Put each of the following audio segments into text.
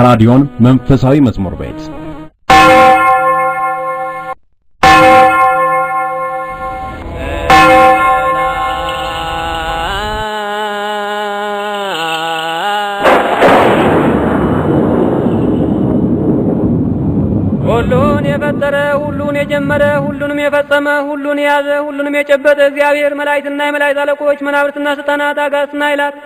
ከራዲዮን መንፈሳዊ መዝሙር ቤት ሁሉን የፈጠረ ሁሉን የጀመረ ሁሉንም የፈጸመ ሁሉን የያዘ ሁሉንም የጨበጠ እግዚአብሔር መላእክትና የመላእክት አለቆች መናብርትና ስልጣናት አጋዕዝትና ኃይላት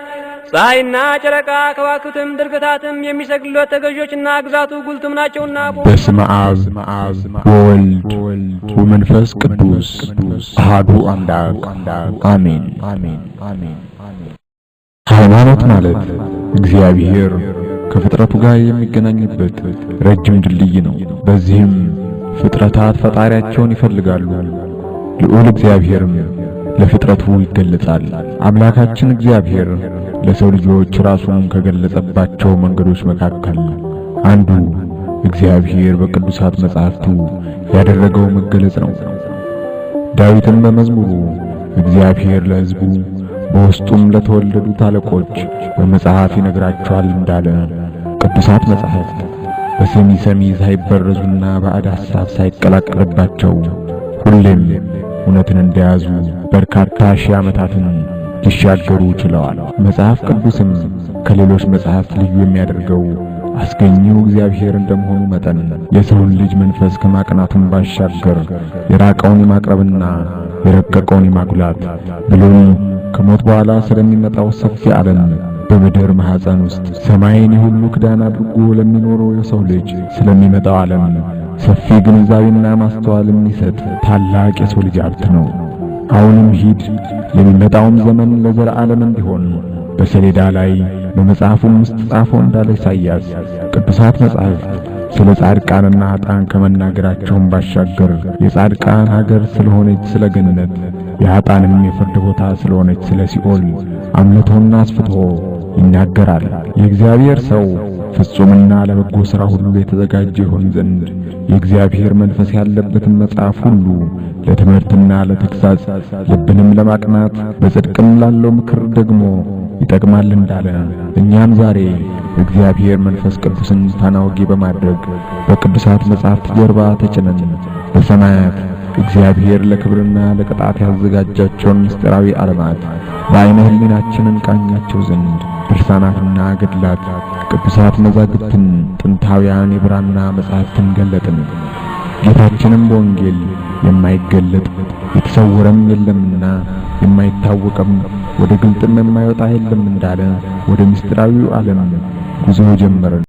ፀሐይና ጨረቃ ከዋክብትም ድርግታትም የሚሰግዱለት ተገዦችና ግዛቱ ጉልቱም ናቸውና በስመ አብ ወወልድ ወመንፈስ ቅዱስ አሐዱ አምላክ አሜን። ሃይማኖት ማለት እግዚአብሔር ከፍጥረቱ ጋር የሚገናኝበት ረጅም ድልድይ ነው። በዚህም ፍጥረታት ፈጣሪያቸውን ይፈልጋሉ፣ ልዑል እግዚአብሔርም ለፍጥረቱ ይገለጻል። አምላካችን እግዚአብሔር ለሰው ልጆች ራሱን ከገለጸባቸው መንገዶች መካከል አንዱ እግዚአብሔር በቅዱሳት መጻሕፍቱ ያደረገው መገለጽ ነው። ዳዊትም በመዝሙሩ እግዚአብሔር ለሕዝቡ በውስጡም ለተወለዱት አለቆች በመጽሐፍ ይነግራቸዋል እንዳለ ቅዱሳት መጻሕፍት በሰሚ ሳይበረዙና ባዕድ ሐሳብ ሳይቀላቀልባቸው ሁሌም እውነትን እንደያዙ በርካታ ሺህ ዓመታትን ሊሻገሩ ችለዋል። መጽሐፍ ቅዱስም ከሌሎች መጽሐፍት ልዩ የሚያደርገው አስገኚው እግዚአብሔር እንደመሆኑ መጠን የሰውን ልጅ መንፈስ ከማቅናቱም ባሻገር የራቀውን የማቅረብና የረቀቀውን የማጉላት ብሎም ከሞት በኋላ ስለሚመጣው ሰፊ ዓለም በምድር ማህፀን ውስጥ ሰማይን የሁሉ ክዳን አድርጎ ለሚኖረው የሰው ልጅ ስለሚመጣው ዓለም ሰፊ ግንዛቤና ማስተዋል የሚሰጥ ታላቅ የሰው ልጅ ሀብት ነው። አሁንም ሂድ የሚመጣውም ዘመን ለዘላለም እንዲሆን በሰሌዳ ላይ በመጽሐፉም ውስጥ ጻፈው እንዳለ ኢሳይያስ ቅዱሳት መጻሕፍት ስለ ጻድቃንና ኃጥአን ከመናገራቸውም ባሻገር የጻድቃን ሀገር ስለሆነች ስለ ገነት የኃጥአንም የፍርድ ቦታ ስለሆነች ስለ ሲኦል አምልቶና አስፍቶ ይናገራል። የእግዚአብሔር ሰው ፍጹምና ለበጎ ሥራ ሁሉ የተዘጋጀ ይሆን ዘንድ የእግዚአብሔር መንፈስ ያለበትን መጽሐፍ ሁሉ ለትምህርትና ለተግሣጽ ልብንም ለማቅናት በጽድቅም ላለው ምክር ደግሞ ይጠቅማል እንዳለ እኛም ዛሬ እግዚአብሔር መንፈስ ቅዱስን ታናውጊ በማድረግ በቅዱሳት መጻሕፍት ጀርባ ተጭነን በሰማያት እግዚአብሔር ለክብርና ለቅጣት ያዘጋጃቸውን ምስጢራዊ ዓለማት በዓይነ ሕሊናችንን ቃኛቸው ዘንድ ድርሳናትና ገድላት ቅዱሳት መዛግብትን ጥንታውያን የብራና መጻሕፍትን ገለጥን። ጌታችንም በወንጌል የማይገለጥ የተሰወረም የለምና የማይታወቅም ወደ ግልጥም የማይወጣ የለም እንዳለ ወደ ምስጢራዊው ዓለም ጉዞ ጀመርን።